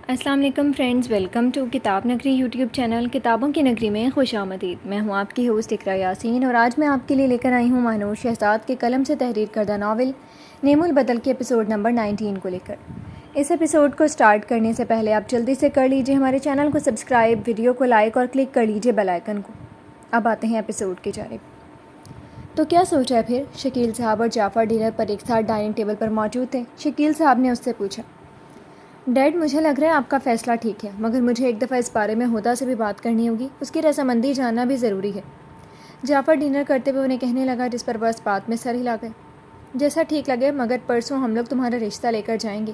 السلام علیکم friends, welcome to کتاب نگری یوٹیوب چینل کتابوں کی نگری میں خوش آمدید۔ میں ہوں آپ کی ہوسٹ اقرا یاسین اور آج میں آپ کے لیے لے کر آئی ہوں مہنور شہزاد کے قلم سے تحریر کردہ ناول نیم البدل کے ایپیسوڈ نمبر 19 کو لے کر۔ اس ایپیسوڈ کو سٹارٹ کرنے سے پہلے آپ جلدی سے کر لیجئے ہمارے چینل کو سبسکرائب، ویڈیو کو لائک اور کلک کر لیجئے بیل آئیکن کو۔ اب آتے ہیں ایپیسوڈ کی جانب۔ تو کیا سوچا ہے پھر؟ شکیل صاحب اور جعفر ڈنر پر ایک ساتھ ڈائننگ ٹیبل پر موجود تھے۔ شکیل صاحب نے اس سے پوچھا، ڈیڈ مجھے لگ رہا ہے آپ کا فیصلہ ٹھیک ہے، مگر مجھے ایک دفعہ اس بارے میں ہدیٰ سے بھی بات کرنی ہوگی، اس کی رضامندی جاننا بھی ضروری ہے۔ جعفر ڈنر کرتے ہوئے انہیں کہنے لگا، جس پر وہ اس بات میں سر ہلا گئے۔ جیسا ٹھیک لگے، مگر پرسوں ہم لوگ تمہارا رشتہ لے کر جائیں گے۔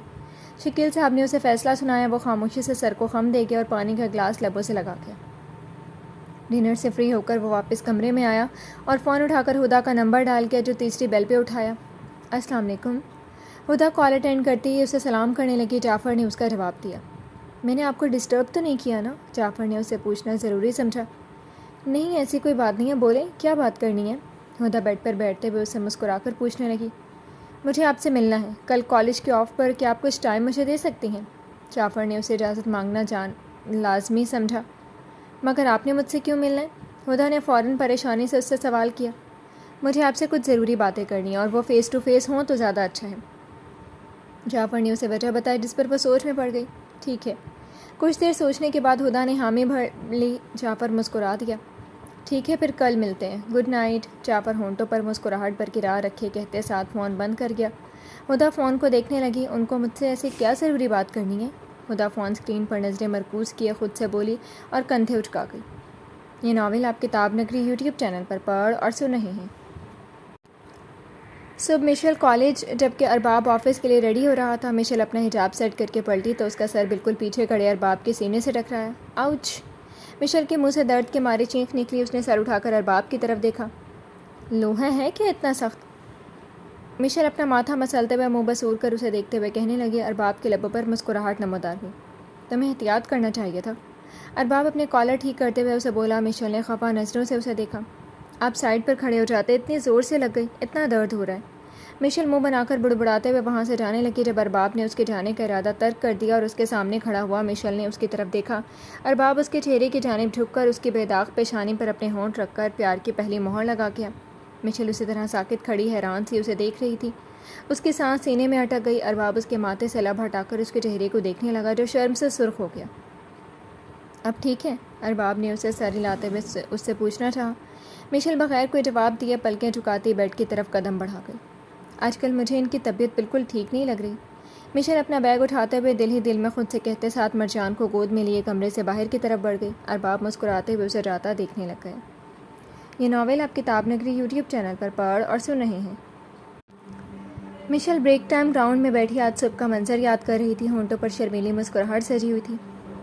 شکیل صاحب نے اسے فیصلہ سنایا۔ وہ خاموشی سے سر کو خم دے گیا اور پانی کا گلاس لبوں سے لگا گیا۔ ڈنر سے فری ہو کر وہ واپس کمرے میں آیا اور فون اٹھا کر ہدیٰ کا نمبر ڈائل کیا، جو تیسری بیل پہ اٹھایا۔ السلام علیکم۔ ہدیٰ کال اٹینڈ کرتی ہی اسے سلام کرنے لگی۔ جعفر نے اس کا جواب دیا۔ میں نے آپ کو ڈسٹرب تو نہیں کیا نا؟ جعفر نے اسے پوچھنا ضروری سمجھا۔ نہیں، ایسی کوئی بات نہیں ہے، بولیں کیا بات کرنی ہے؟ ہدیٰ بیڈ پر بیٹھتے ہوئے اسے مسکرا کر پوچھنے لگی۔ مجھے آپ سے ملنا ہے کل کالج کے آف پر، کیا آپ کچھ ٹائم مجھے دے سکتی ہیں؟ جعفر نے اسے اجازت مانگنا لازمی سمجھا۔ مگر آپ نے مجھ سے کیوں ملنا ہے؟ ہدیٰ نے فوراً پریشانی سے اس سے سوال کیا۔ مجھے آپ سے کچھ ضروری باتیں کرنی ہیں اور وہ فیس ٹو فیس ہوں تو زیادہ اچھا ہے۔ جعفر نے اسے وجہ بتائی، جس پر وہ سوچ میں پڑ گئی۔ ٹھیک ہے۔ کچھ دیر سوچنے کے بعد ہدیٰ نے حامی بھر لی۔ جعفر مسکرا دیا۔ ٹھیک ہے، پھر کل ملتے ہیں، گڈ نائٹ۔ جعفر ہونٹوں پر مسکراہٹ برقرار رکھے کہتے ساتھ فون بند کر گیا۔ ہدیٰ فون کو دیکھنے لگی۔ ان کو مجھ سے ایسی کیا ضروری بات کرنی ہے؟ ہدیٰ فون اسکرین پر نظریں مرکوز کیے خود سے بولی اور کندھے اچکا گئی۔ یہ ناول آپ کتاب نگری یوٹیوب چینل پر پڑھ اور سن رہے ہیں۔ صبح مشل کالج جبکہ ارباب آفس کے لیے ریڈی ہو رہا تھا۔ مشل اپنا حجاب سیٹ کر کے پلٹی تو اس کا سر بالکل پیچھے کھڑے ارباب کے سینے سے ٹکرایا۔ آؤچ! مشل کے منہ سے درد کے مارے چینخ نکلی۔ اس نے سر اٹھا کر ارباب کی طرف دیکھا۔ لوہا ہے کہ اتنا سخت؟ مشل اپنا ماتھا مسلتے ہوئے منہ بسور کر اسے دیکھتے ہوئے کہنے لگی۔ ارباب کے لبوں پر مسکراہٹ نمودار ہوئی۔ تمہیں احتیاط کرنا چاہیے تھا۔ ارباب اپنے کالر ٹھیک کرتے ہوئے اسے بولا۔ مشل نے خفا نظروں سے اسے دیکھا۔ آپ سائڈ پر کھڑے ہو جاتے، اتنی زور سے لگ گئی، اتنا درد ہو رہا ہے۔ مشل منہ بنا کر بڑبڑاتے ہوئے وہاں سے جانے لگی۔ جب ارباب نے اس کے جانے کا ارادہ ترک کر دیا اور اس کے سامنے کھڑا ہوا، مشل نے اس کی طرف دیکھا۔ ارباب اس کے چہرے کی جانب جھک کر اس کی بے داغ پیشانی پر اپنے ہونٹ رکھ کر پیار کی پہلی مہر لگا گیا۔ مشل اسی طرح ساکت کھڑی حیران سی اسے دیکھ رہی تھی۔ اس کی سانس سینے میں اٹک گئی۔ ارباب اس کے ماتھے سے لب ہٹا کر اس کے چہرے کو دیکھنے لگا، جو شرم سے سرخ ہو گیا۔ اب ٹھیک ہے؟ ارباب نے اسے سر ہلاتے ہوئے اس سے پوچھنا چاہا۔ مشل بغیر کوئی جواب دیے پلکیں جھکاتی بیڈ کی طرف قدم بڑھا گئی۔ آج کل مجھے ان کی طبیعت بالکل ٹھیک نہیں لگ رہی۔ مشل اپنا بیگ اٹھاتے ہوئے دل ہی دل میں خود سے کہتے ساتھ مرجان کو گود میں لیے کمرے سے باہر کی طرف بڑھ گئی۔ ارباب مسکراتے ہوئے اسے جاتا دیکھنے لگ گئے۔ یہ ناول آپ کتاب نگری یوٹیوب چینل پر پڑھ اور سن رہے ہیں۔ مشل بریک ٹائم گراؤنڈ میں بیٹھی آج صبح کا منظر یاد کر رہی تھی۔ ہونٹوں پر شرمیلی مسکراہٹ سجی ہوئی تھی۔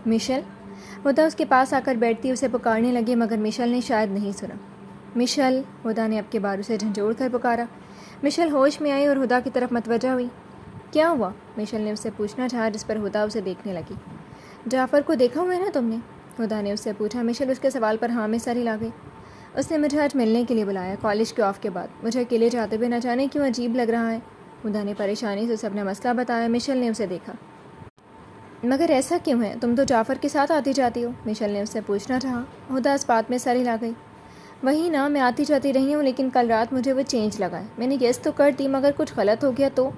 مشل! ہدیٰ اس کے پاس آ کر بیٹھتی اسے پکارنے لگی، مگر مشل نے شاید نہیں سنا۔ مشل! ہدیٰ نے اب کے بار اسے جھنجھوڑ کر پکارا۔ مشل ہوش میں آئی اور ہدیٰ کی طرف متوجہ ہوئی۔ کیا ہوا؟ مشل نے اس سے پوچھنا چاہا، جس پر ہدیٰ اسے دیکھنے لگی۔ جعفر کو دیکھا ہوا ہے نا تم نے؟ ہدیٰ نے اس سے پوچھا۔ مشل اس کے سوال پر ہاں میں سر ہلا گئی۔ اس نے مجھے آج ملنے کے لیے بلایا، کالج کے آف کے بعد۔ مجھے اکیلے جاتے ہوئے نہ جانے کیوں عجیب لگ رہا ہے۔ ہدیٰ نے پریشانی سے اسے اپنا مسئلہ بتایا۔ مشل نے اسے دیکھا۔ مگر ایسا کیوں ہے؟ تم تو جعفر کے ساتھ آتی جاتی ہو، مشل نے اس سے پوچھنا چاہا۔ ہدیٰ اس بات میں سر ہلا گئی۔ وہی نا، میں آتی جاتی رہی ہوں، لیکن کل رات مجھے وہ چینج لگا ہے۔ میں نے گیس تو کر دی، مگر کچھ غلط ہو گیا تو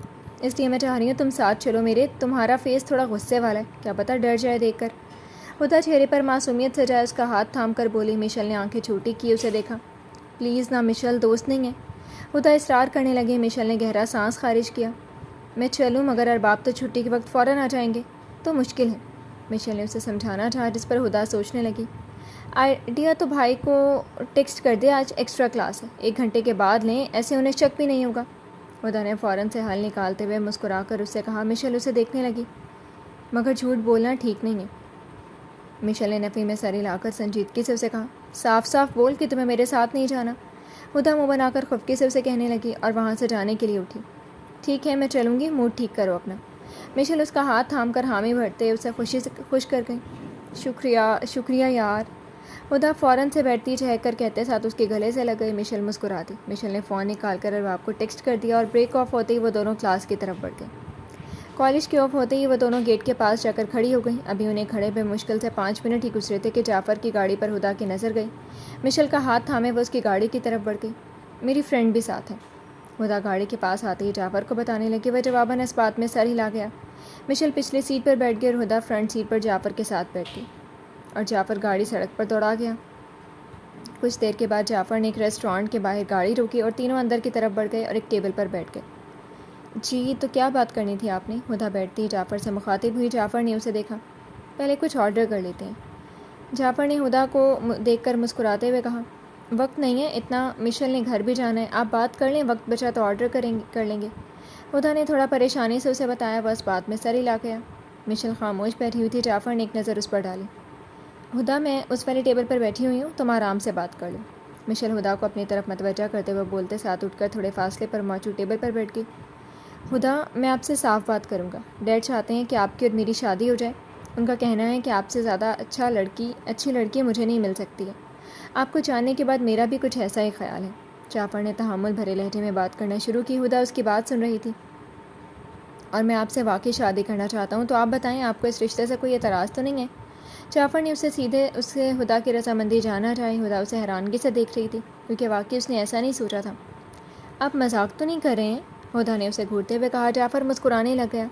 اس لیے میں چاہ رہی ہوں تم ساتھ چلو میرے۔ تمہارا فیس تھوڑا غصے والا ہے، کیا پتہ ڈر جائے دیکھ کر۔ ہدیٰ چہرے پر معصومیت سجائے اس کا ہاتھ تھام کر بولی۔ مشل نے آنکھیں چھوٹی کی اسے دیکھا۔ پلیز نا مشل، دوست نہیں ہے۔ ہدیٰ اصرار کرنے لگی۔ مشل نے گہرا سانس خارج کیا۔ میں چلوں، مگر ارباب تو چھٹی کے وقت فوراً آ جائیں گے، تو مشکل ہے، مشل نے اسے سمجھانا چاہا، جس پر ہدیٰ سوچنے لگی۔ آئیڈیا تو بھائی کو ٹیکسٹ کر دے، آج ایکسٹرا کلاس ہے، 1 گھنٹے کے بعد لیں، ایسے انہیں شک بھی نہیں ہوگا۔ ہدیٰ نے فوراً سے حل نکالتے ہوئے مسکرا کر اس سے کہا۔ مشل اسے دیکھنے لگی۔ مگر جھوٹ بولنا ٹھیک نہیں ہے، مشل نے نفی میں سر ہلا کر سنجیدگی سے اسے کہا۔ صاف صاف بول کہ تمہیں میرے ساتھ نہیں جانا۔ ہدیٰ منہ بنا کر خفکی سے اسے کہنے لگی اور وہاں سے جانے کے لیے اٹھی۔ ٹھیک ہے، میں چلوں گی، موڈ ٹھیک کرو اپنا۔ مشل اس کا ہاتھ تھام کر حامی بھرتے اسے خوشی سے خوش کر گئی۔ شکریہ یار، ہدیٰ فوراً سے بیٹھتی چہک کر کہتے ساتھ اس کے گلے سے لگ گئی۔ مشل مسکرا دی۔ مشل نے فون نکال کر ارباب کو ٹیکسٹ کر دیا اور بریک آف ہوتے ہی وہ دونوں کلاس کی طرف بڑھ گئے۔ کالج کے آف ہوتے ہی وہ دونوں گیٹ کے پاس جا کر کھڑی ہو گئیں۔ ابھی انہیں کھڑے پہ مشکل سے 5 منٹ ہی گزرے تھے کہ جعفر کی گاڑی پر ہدا کی نظر گئی۔ مشل کا ہاتھ تھامے وہ اس کی گاڑی کی طرف بڑھ گئی۔ میری فرینڈ بھی ساتھ ہے، ہدا گاڑی کے پاس آتے ہی جعفر کو بتانے لگی۔ وہ جواباً اس بات میں سر ہلا گیا۔ مشل پچھلی سیٹ پر بیٹھ گئی اور ہدا فرنٹ سیٹ پر جعفر کے ساتھ بیٹھ گئی اور جعفر گاڑی سڑک پر دوڑا گیا۔ کچھ دیر کے بعد جعفر نے ایک ریسٹورانٹ کے باہر گاڑی روکی اور تینوں اندر کی طرف بڑھ گئے اور ایک ٹیبل پر بیٹھ گئے۔ جی تو کیا بات کرنی تھی آپ نے؟ ہدا بیٹھتی جعفر سے مخاطب ہوئی۔ جعفر نے اسے دیکھا۔ پہلے کچھ آرڈر کر لیتے ہیں۔ جعفر نے ہدا کو دیکھ کر مسکراتے ہوئے کہا، وقت نہیں ہے اتنا، مشل نے گھر بھی جانا ہے، آپ بات کر لیں، وقت بچا تو آرڈر کر لیں گے۔ ہدا نے تھوڑا پریشانی سے اسے بتایا۔ وہ اس بات میں سر ہلا گیا۔ مشل خاموش بیٹھی ہوئی تھی۔ جعفر نے ایک نظر اس پر ڈالی۔ ہدا میں اس والے ٹیبل پر بیٹھی ہوئی ہوں، تم آرام سے بات کر لو۔ مشل ہدا کو اپنی طرف متوجہ کرتے ہوئے بولتے ساتھ اٹھ کر تھوڑے فاصلے پر موجود ٹیبل پر بیٹھ گئی۔ ہدا میں آپ سے صاف بات کروں گا، ڈیڈ چاہتے ہیں کہ آپ کی اور میری شادی ہو جائے۔ ان کا کہنا ہے کہ آپ سے زیادہ اچھی لڑکی مجھے نہیں مل سکتی ہے۔ آپ کو جاننے کے بعد میرا بھی کچھ ایسا ہی خیال ہے۔ جعفر نے تحمل بھرے لہجے میں بات کرنا شروع کی۔ ہدا اس کی بات سن رہی تھی۔ اور میں آپ سے واقعی شادی کرنا چاہتا ہوں، تو آپ بتائیں آپ کو اس رشتے سے کوئی اعتراض تو نہیں ہے؟ جعفر نے اس سے ہدا کی رضامندی جاننا چاہی۔ ہدا اسے حیرانگی سے دیکھ رہی تھی کیونکہ واقعی اس نے ایسا نہیں سوچا تھا۔ آپ مذاق تو نہیں کر رہے ہیں؟ ہدا نے اسے گھورتے ہوئے کہا۔ جعفر مسکرانے لگ گیا۔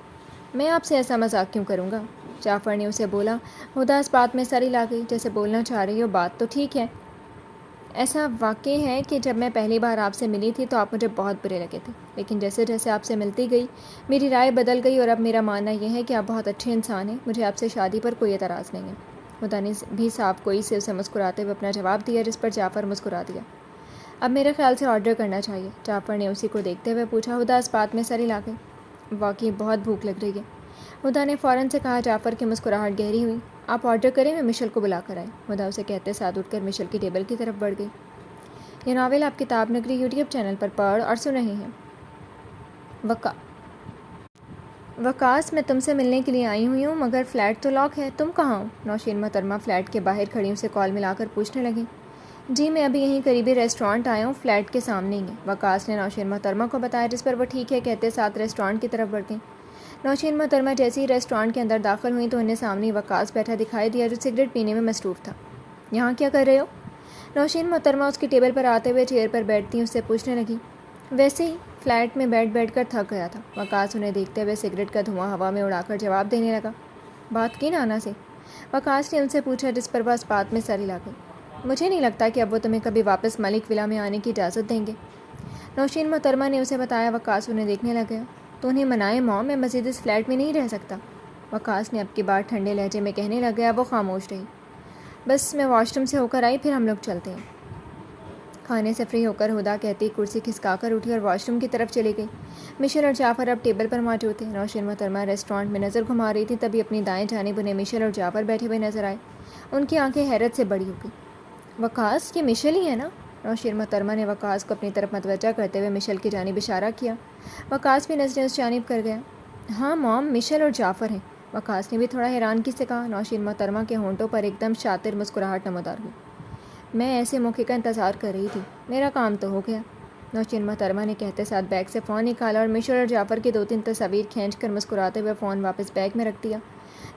میں آپ سے ایسا مذاق کیوں کروں گا؟ جعفر نے اسے بولا۔ ہدا اس بات میں سر ہلا گئی جیسے بولنا چاہ رہی ہو، بات تو ٹھیک ہے۔ ایسا واقع ہے کہ جب میں پہلی بار آپ سے ملی تھی تو آپ مجھے بہت برے لگے تھے، لیکن جیسے جیسے آپ سے ملتی گئی میری رائے بدل گئی اور اب میرا ماننا یہ ہے کہ آپ بہت اچھے انسان ہیں۔ مجھے آپ سے شادی پر کوئی اعتراض نہیں ہے۔ ہدا نے بھی صاف گوئی سے اسے مسکراتے ہوئے اپنا جواب دیا، جس پر جعفر مسکرا دیا۔ اب میرے خیال سے آرڈر کرنا چاہیے، جعفر نے اسی کو دیکھتے ہوئے پوچھا۔ ہدا اس بات میں سر ہلا گئی۔ واقعی بہت بھوک لگ رہی ہے، ہدا نے فوراً سے کہا۔ جعفر کی مسکراہٹ گہری ہوئی۔ آپ آرڈر کریں، میں مشل کو بلا کر آئے، ہدا اسے کہتے ساتھ اٹھ کر مشل کی ٹیبل کی طرف بڑھ گئی۔ یہ ناول آپ کتاب نگری یوٹیوب چینل پر پڑھ اور سن رہے ہیں۔ وقاص میں تم سے ملنے کے لیے آئی ہوئی ہوں، مگر فلیٹ تو لاک ہے، تم کہاں ہو؟ نوشین محترمہ فلیٹ کے باہر کھڑی اسے کال ملا کر پوچھنے لگی۔ جی میں ابھی یہیں قریبی ریسٹورانٹ آیا ہوں، فلیٹ کے سامنے ہی ہے، وقاص نے نوشین محترمہ کو بتایا، جس پر وہ ٹھیک ہے کہتے ساتھ ریسٹورانٹ کی طرف بڑھ گئیں۔ نوشین محترمہ جیسے ہی ریسٹورانٹ کے اندر داخل ہوئیں تو انہیں سامنے وقاص بیٹھا دکھائی دیا جو سگریٹ پینے میں مصروف تھا۔ یہاں کیا کر رہے ہو؟ نوشین محترمہ اس کی ٹیبل پر آتے ہوئے چیئر پر بیٹھتی اس سے پوچھنے لگی۔ ویسے ہی فلیٹ میں بیٹھ کر تھک گیا تھا، وقاص انہیں دیکھتے ہوئے سگریٹ کا دھواں ہوا میں اڑا کر جواب دینے لگا۔ بات کی نانا سے؟ وقاص نے ان سے پوچھا، جس پر وہ اس بات میں سر ہلا گئی۔ مجھے نہیں لگتا کہ اب وہ تمہیں کبھی واپس ملک ولا میں آنے کی اجازت دیں گے، نوشین محترمہ نے اسے بتایا۔ وقاص انہیں دیکھنے لگ گیا۔ تو انہیں منائے ماں، میں مزید اس فلیٹ میں نہیں رہ سکتا، وقاص نے اب کی بات ٹھنڈے لہجے میں کہنے لگ گیا۔ وہ خاموش رہی۔ بس میں واش روم سے ہو کر آئی، پھر ہم لوگ چلتے ہیں۔ کھانے سے فری ہو کر ہدا کہتی کرسی کھسکا کر اٹھی اور واش روم کی طرف چلی گئی۔ مشل اور جعفر اب ٹیبل پر موجود تھے۔ نوشین محترمہ ریسٹورانٹ میں نظر گھما رہی تھی، تبھی اپنی دائیں جانب انہیں مشل اور جعفر بیٹھے ہوئے نظر آئے۔ ان کی آنکھیں حیرت سے بڑی ہو گئی۔ وقاص یہ مشل ہی ہے نا؟ نوشین محترمہ نے وقاص کو اپنی طرف متوجہ کرتے ہوئے مشل کی جانب اشارہ کیا۔ وقاص بھی نظریں اس جانب کر گیا۔ ہاں مام، مشل اور جعفر ہیں، وقاص نے بھی تھوڑا حیرانگی سے کہا۔ نوشین محترمہ کے ہونٹوں پر ایک دم شاطر مسکراہٹ نمودار ہوئی۔ میں ایسے موقع کا انتظار کر رہی تھی، میرا کام تو ہو گیا، نوشین محترمہ نے کہتے ساتھ بیگ سے فون نکالا اور مشل اور جعفر کی 2-3 تصاویر کھینچ کر مسکراتے ہوئے فون واپس بیگ میں رکھ دیا۔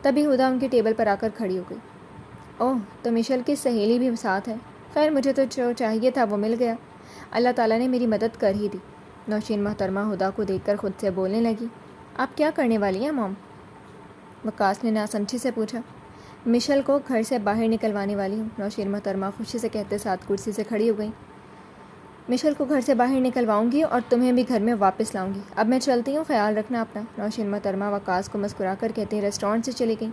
تبھی ہدا ان کی ٹیبل پر آ کر کھڑی ہو گئی۔ اوہ، تو مشل کی سہیلی بھی ساتھ ہے، خیر مجھے تو جو چاہیے تھا وہ مل گیا، اللہ تعالیٰ نے میری مدد کر ہی دی، نوشین محترمہ ہدا کو دیکھ کر خود سے بولنے لگی۔ آپ کیا کرنے والی ہیں مام؟ وقاص نے ناسمجھی سے پوچھا۔ مشل کو گھر سے باہر نکلوانے والی ہوں، نوشین محترمہ خوشی سے کہتے ساتھ کرسی سے کھڑی ہو گئیں۔ مشل کو گھر سے باہر نکلواؤں گی اور تمہیں بھی گھر میں واپس لاؤں گی، اب میں چلتی ہوں، خیال رکھنا اپنا، نوشین محترمہ وقاص کو مسکرا کر کہتے ریسٹورانٹ سے چلی گئیں۔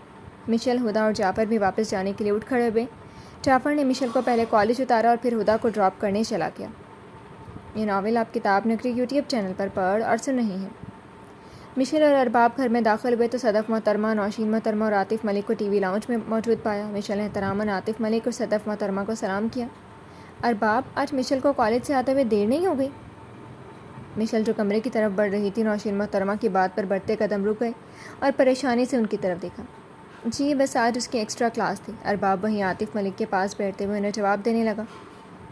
مشل، ہدا اور جعفر بھی واپس جانے کے لیے اٹھ کھڑے ہوئے۔ جعفر نے مشل کو پہلے کالج اتارا اور پھر ہدا کو ڈراپ کرنے چلا گیا۔ یہ ناول آپ کتاب نگری یوٹیوب چینل پر پڑھ اور سن رہے ہیں۔ مشل اور ارباب گھر میں داخل ہوئے تو صدف محترمہ، نوشین محترمہ اور عاطف ملک کو ٹی وی لاؤنج میں موجود پایا۔ مشل نے احتراماً عاطف ملک اور صدف محترمہ کو سلام کیا۔ ارباب، آج مشل کو کالج سے آتے ہوئے دیر نہیں ہو گئی؟ مشل جو کمرے کی طرف بڑھ رہی تھی، نوشین محترمہ کی بات پر بڑھتے قدم رک گئے اور پریشانی سے ان کی طرف دیکھا۔ جی بس آج اس کی ایکسٹرا کلاس تھی، ارباب وہیں عاطف ملک کے پاس بیٹھتے ہوئے انہیں جواب دینے لگا۔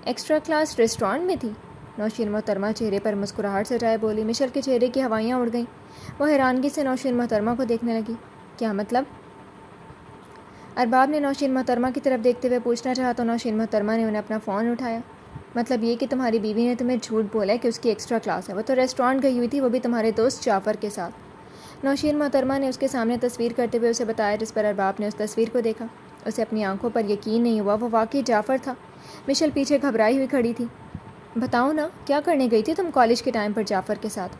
ایکسٹرا کلاس ریسٹورانٹ میں تھی؟ نوشین محترمہ چہرے پر مسکراہٹ سجائے بولی۔ مشل کے چہرے کی ہوائیاں اڑ گئیں۔ وہ حیرانگی سے نوشین محترمہ کو دیکھنے لگی۔ کیا مطلب؟ ارباب نے نوشین محترمہ کی طرف دیکھتے ہوئے پوچھنا چاہا تو نوشین محترمہ نے انہیں اپنا فون اٹھایا۔ مطلب یہ کہ تمہاری بیوی نے تمہیں جھوٹ بولا ہے کہ اس کی ایکسٹرا کلاس ہے، وہ تو ریسٹورانٹ گئی ہوئی تھی، وہ بھی تمہارے دوست جعفر کے ساتھ۔ نوشین محترمہ نے اس کے سامنے تصویر کرتے ہوئے اسے بتایا، جس پر ارباب نے اس تصویر کو دیکھا۔ اسے اپنی آنکھوں پر یقین نہیں ہوا، وہ واقعی جعفر تھا۔ مشل پیچھے گھبرائی ہوئی کھڑی تھی۔ بتاؤ نا، کیا کرنے گئی تھی تم کالج کے ٹائم پر جعفر کے ساتھ؟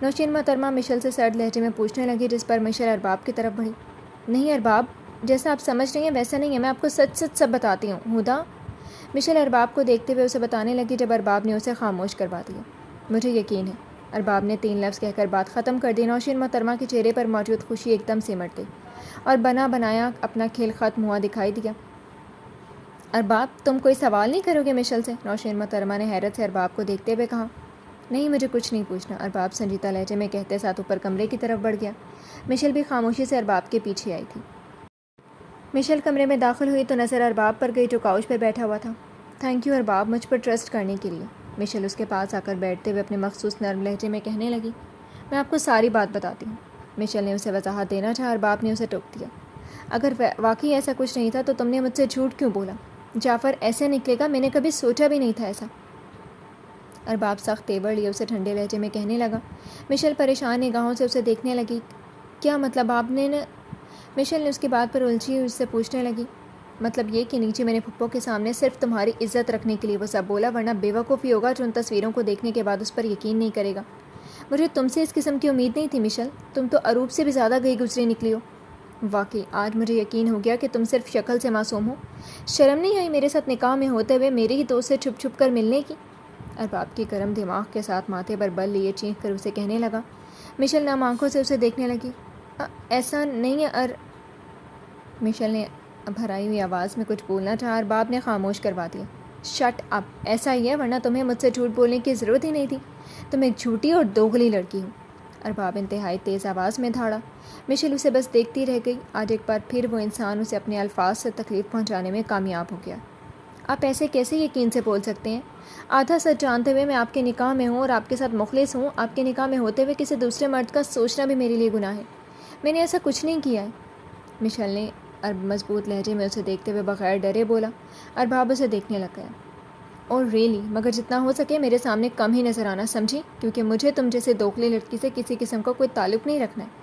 نوشین محترمہ مشل سے سرد لہجے میں پوچھنے لگی، جس پر مشل ارباب کی طرف بڑھی۔ نہیں ارباب، جیسا آپ سمجھ رہی ہیں ویسا نہیں ہے، میں آپ کو سچ سچ سب بتاتی ہوں۔ ہدا مشل ارباب کو دیکھتے ہوئے اسے بتانے لگی، جب ارباب نے اسے خاموش کروا دیا۔ مجھے یقین ہے، ارباب نے 3 لفظ کہہ کر بات ختم کر دی۔ نوشین محترمہ کے چہرے پر موجود خوشی ایک دم سمٹ گئی اور بنا بنایا اپنا کھیل ختم ہوا دکھائی دیا۔ ارباب، تم کوئی سوال نہیں کرو گے مشل سے؟ نوشین محترمہ نے حیرت سے ارباب کو دیکھتے ہوئے کہا۔ نہیں، مجھے کچھ نہیں پوچھنا، ارباب سنجیدہ لہجے میں کہتے ساتھ اوپر کمرے کی طرف بڑھ گیا۔ مشل بھی خاموشی سے ارباب کے پیچھے آئی تھی۔ مشل کمرے میں داخل ہوئی تو نظر ارباب پر گئی، جو کاؤچ پر بیٹھا ہوا تھا۔ تھینک یو ارباب، مجھ پر ٹرسٹ کرنے کے لیے۔ مشل اس کے پاس آ کر بیٹھتے ہوئے اپنے مخصوص نرم لہجے میں کہنے لگی، میں آپ کو ساری بات بتاتی ہوں۔ مشل نے اسے وضاحت دینا چاہا، ارباب نے اسے ٹوک دیا۔ اگر واقعی ایسا کچھ نہیں تھا تو تم نے مجھ سے جھوٹ کیوں بولا؟ جعفر ایسے نکلے گا، میں نے کبھی سوچا بھی نہیں تھا ایسا۔ ارباب سخت تیور لیے اسے ٹھنڈے لہجے میں کہنے لگا۔ مشل پریشان نگاہوں سے اسے دیکھنے لگی۔ کیا مطلب آپ نے مشل نے اس کی بات پر الجھی ہوئی اس سے پوچھنے لگی۔ مطلب یہ کہ نیچے میں نے پھپھو کے سامنے صرف تمہاری عزت رکھنے کے لیے وہ سب بولا، ورنہ بے وقوفی ہوگا جو ان تصویروں کو دیکھنے کے بعد اس پر یقین نہیں کرے گا۔ مجھے تم سے اس قسم کی امید نہیں تھی مشل، تم تو اروپ سے بھی زیادہ گئی گزری نکلی ہو۔ واقعی آج مجھے یقین ہو گیا کہ تم صرف شکل سے معصوم ہو۔ شرم نہیں آئی میرے ساتھ نکاح میں ہوتے ہوئے میرے ہی دوست سے چھپ چھپ کر ملنے کی؟ ارباب کی گرم دماغ کے ساتھ ماتھے پر بل لیے چینک کر اسے کہنے لگا۔ مشل نم آنکھوں سے اسے دیکھنے لگی۔ ایسا نہیں ہے مشل نے بھرائی ہوئی آواز میں کچھ بولنا چاہا، ارباب نے خاموش کروا دیا۔ شٹ اپ، ایسا ہی ہے، ورنہ تمہیں مجھ سے جھوٹ بولنے کی ضرورت ہی نہیں تھی۔ تم ایک جھوٹی اور دوغلی لڑکی ہو۔ ارباب انتہائی تیز آواز میں دھاڑا۔ مشل اسے بس دیکھتی رہ گئی۔ آج ایک بار پھر وہ انسان اسے اپنے الفاظ سے تکلیف پہنچانے میں کامیاب ہو گیا۔ آپ ایسے کیسے یقین سے بول سکتے ہیں؟ آدھا سچ جانتے ہوئے میں آپ کے نکاح میں ہوں اور آپ کے ساتھ مخلص ہوں۔ آپ کے نکاح میں ہوتے ہوئے کسی دوسرے مرد کا سوچنا بھی میرے لیے گناہ ہے۔ میں نے ایسا کچھ نہیں کیا ہے۔ مشل نے مضبوط لہجے میں اسے دیکھتے ہوئے بغیر ڈرے بولا۔ ارباب اسے دیکھنے لگ گیا۔ اور ریلی، مگر جتنا ہو سکے میرے سامنے کم ہی نظر آنا، سمجھی؟ کیونکہ مجھے تم جیسے دوغلی لڑکی سے کسی قسم کا کوئی تعلق نہیں رکھنا ہے۔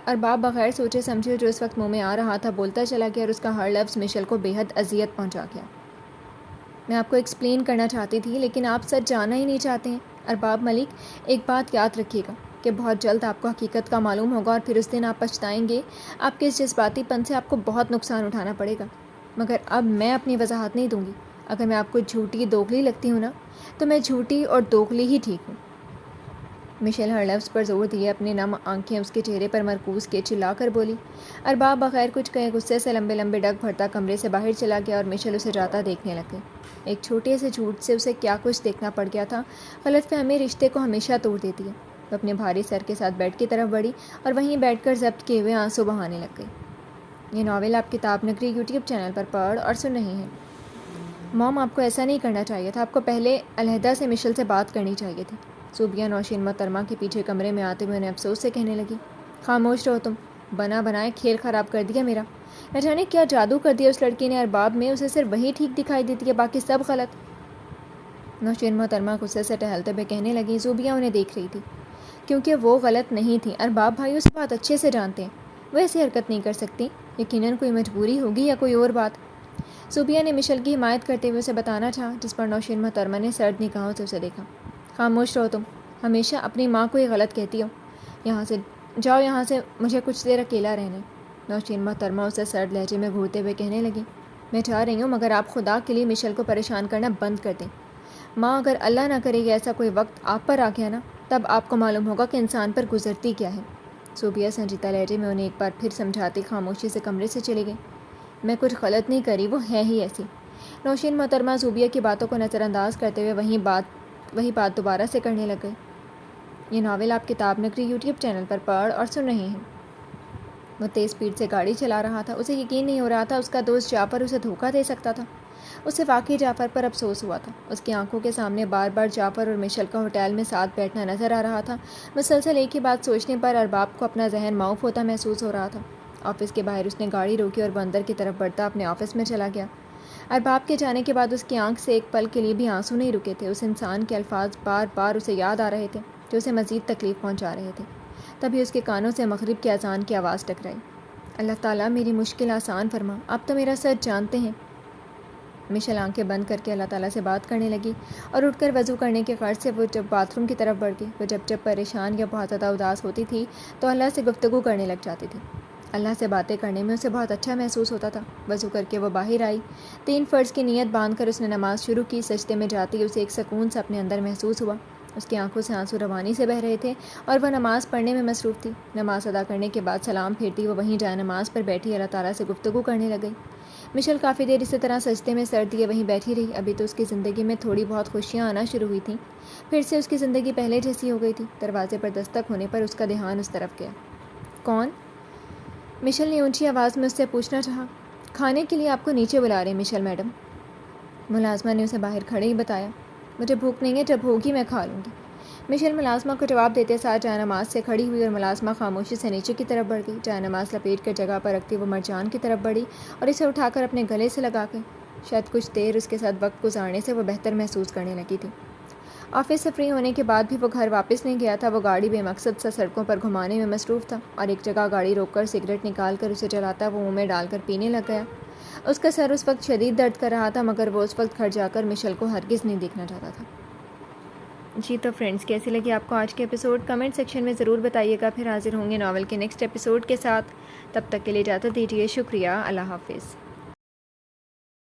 ارباب بغیر سوچے سمجھے جو اس وقت منہ میں آ رہا تھا بولتا چلا گیا، اور اس کا ہر لفظ مشل کو بے حد اذیت پہنچا گیا۔ میں آپ کو ایکسپلین کرنا چاہتی تھی، لیکن آپ سچ جاننا ہی نہیں چاہتے ہیں۔ ارباب ملک، ایک بات یاد رکھیے گا کہ بہت جلد آپ کو حقیقت کا معلوم ہوگا، اور پھر اس دن آپ پچھتائیں گے۔ آپ کے اس جذباتی پن سے آپ کو بہت نقصان اٹھانا پڑے گا، مگر اب میں اپنی وضاحت نہیں دوں گی۔ اگر میں آپ کو جھوٹی دوغلی لگتی ہوں نا، تو میں جھوٹی اور دوغلی ہی ٹھیک ہوں۔ مشل ہر لفظ پر زور دیے اپنی نم آنکھیں اس کے چہرے پر مرکوز کیے چلا کر بولی۔ ارباب بغیر کچھ کہے غصے سے لمبے لمبے ڈگ بھرتا کمرے سے باہر چلا گیا، اور مشل اسے جاتا دیکھنے لگ گئی۔ ایک چھوٹے سے جھوٹ سے اسے کیا کچھ دیکھنا پڑ گیا تھا۔ غلط فہمی رشتے کو ہمیشہ توڑ دیتی ہے۔ وہ اپنے بھاری سر کے ساتھ بیڈ کی طرف بڑھی اور وہیں بیٹھ کر ضبط کیے ہوئے آنسو بہانے لگ گئی۔ یہ ناول آپ کتاب نگری یوٹیوب چینل پر پڑھ اور سن رہے ہیں۔ موم، آپ کو ایسا نہیں کرنا چاہیے تھا، آپ کو پہلے علیحدہ سے مشل سے بات کرنی چاہیے تھی۔ صوبیہ نوشین محترمہ کے پیچھے کمرے میں آتے ہوئے انہیں افسوس سے کہنے لگی۔ خاموش رہو تم، بنا بنائے کھیل خراب کر دیا میرا۔ نہ جانے کیا جادو کر دیا اس لڑکی نے ارباب میں، اسے صرف وہی ٹھیک دکھائی دیتی ہے، باقی سب غلط۔ نوشین محترمہ غصے سے ٹہلتے ہوئے کہنے لگی۔ صوبیہ انہیں دیکھ رہی تھی، کیونکہ وہ غلط نہیں تھی۔ ارباب بھائی اسے بہت اچھے سے جانتے ہیں، وہ ایسی حرکت نہیں کر سکتی، یقیناً کوئی مجبوری ہوگی یا کوئی اور بات۔ صوبیہ نے مشل کی حمایت کرتے ہوئے اسے بتانا چاہا، جس پر نوشین محترمہ نے سرد نگاہوں سے اسے دیکھا۔ خاموش رہو تم، ہمیشہ اپنی ماں کو ہی غلط کہتی ہو۔ یہاں سے جاؤ، یہاں سے، مجھے کچھ دیر اکیلا رہنے۔ نوشین محترمہ اسے سرد لہجے میں گھورتے ہوئے کہنے لگی۔ میں جا رہی ہوں، مگر آپ خدا کے لیے مشل کو پریشان کرنا بند کر دیں۔ ماں، اگر اللہ نہ کرے گا ایسا کوئی وقت آپ پر آ گیا نا، تب آپ کو معلوم ہوگا کہ انسان پر گزرتی کیا ہے۔ صوبیہ سنجیدہ لہجے میں انہیں ایک بار پھر سمجھاتی خاموشی سے کمرے سے چلی گئی۔ میں کچھ غلط نہیں کری، وہ ہے ہی ایسی۔ نوشین محترمہ صوبیہ کی باتوں کو نظر انداز کرتے ہوئے وہی بات دوبارہ سے کرنے لگ گئی۔ یہ ناول آپ کتاب نگری یوٹیوب چینل پر پڑھ اور سن رہے ہیں۔ وہ تیز سپیڈ سے گاڑی چلا رہا تھا۔ اسے یقین نہیں ہو رہا تھا اس کا دوست جعفر اسے دھوکہ دے سکتا تھا۔ اسے واقعی جعفر پر افسوس ہوا تھا۔ اس کی آنکھوں کے سامنے بار بار جعفر اور مشل کا ہوٹل میں ساتھ بیٹھنا نظر آ رہا تھا۔ مسلسل ایک ہی بات سوچنے پر ارباب کو اپنا ذہن معاف ہوتا محسوس ہو رہا تھا۔ آفس کے باہر اس نے گاڑی روکی اور وہ اندر کی طرف بڑھتا اپنے آفس میں چلا گیا۔ ارباب کے جانے کے بعد اس کی آنکھ سے ایک پل کے لیے بھی آنسو نہیں رکے تھے۔ اس انسان کے الفاظ بار بار اسے یاد آ رہے تھے جو اسے مزید تکلیف پہنچا رہے تھے۔ تبھی اس کے کانوں سے مغرب کی اذان کی آواز ٹکرائی۔ اللہ تعالیٰ میری مشکل آسان فرما، اب تو میرا سچ جانتے ہیں۔ مشل آنکھیں بند کر کے اللہ تعالیٰ سے بات کرنے لگی اور اٹھ کر وضو کرنے کے غرض سے وہ جب باتھ روم کی طرف بڑھ گئی۔ وہ جب پریشان یا بہت زیادہ اداس ہوتی تھی تو اللہ سے گفتگو کرنے لگ جاتی تھی۔ اللہ سے باتیں کرنے میں اسے بہت اچھا محسوس ہوتا تھا۔ وضو کر کے وہ باہر آئی۔ 3 فرض کی نیت باندھ کر اس نے نماز شروع کی۔ سجدے میں جاتی اسے ایک سکون سا اپنے اندر محسوس ہوا۔ اس کی آنکھوں سے آنسو روانی سے بہہ رہے تھے اور وہ نماز پڑھنے میں مصروف تھی۔ نماز ادا کرنے کے بعد سلام پھیرتی وہ وہیں جائے نماز پر بیٹھی اللہ تعالیٰ سے گفتگو کرنے لگ گئی۔ مشل کافی دیر اسی طرح سجدے میں سر دیے وہیں بیٹھی رہی۔ ابھی تو اس کی زندگی میں تھوڑی بہت خوشیاں آنا شروع ہوئی تھیں، پھر سے اس کی زندگی پہلے جیسی ہو گئی تھی۔ دروازے پر دستک ہونے پر اس کا دھیان اس طرف گیا۔ کون؟ مشل نے اونچی آواز میں اس سے پوچھنا چاہا۔ کھانے کے لیے آپ کو نیچے بلا رہے ہیں مشل میڈم، ملازمہ نے اسے باہر کھڑے ہی بتایا۔ مجھے بھوک نہیں ہے، جب ہوگی میں کھا لوں گی۔ مشل ملازمہ کو جواب دیتے ساتھ جائے نماز سے کھڑی ہوئی اور ملازمہ خاموشی سے نیچے کی طرف بڑھ گئی۔ جائے نماز لپیٹ کر جگہ پر رکھتی وہ مرجان کی طرف بڑھی اور اسے اٹھا کر اپنے گلے سے لگا کے شاید کچھ دیر اس کے ساتھ وقت گزارنے سے وہ بہتر محسوس کرنے لگی تھی۔ آفس سے فری ہونے کے بعد بھی وہ گھر واپس نہیں گیا تھا۔ وہ گاڑی بے مقصد سا سڑکوں پر گھمانے میں مصروف تھا اور ایک جگہ گاڑی روک کر سگریٹ نکال کر اسے جلاتا وہ منہ میں ڈال کر پینے لگ گیا۔ اس کا سر اس وقت شدید درد کر رہا تھا مگر وہ اس وقت گھر جا کر مشل کو ہرگز نہیں دیکھنا چاہتا تھا۔ جی تو فرینڈس، کیسی لگی آپ کو آج کے ایپیسوڈ؟ کمنٹ سیکشن میں ضرور بتائیے گا۔ پھر حاضر ہوں گے ناول کے نیکسٹ ایپیسوڈ کے ساتھ۔ تب تک کے لیے اجازت دیجیے۔ شکریہ۔ اللہ حافظ۔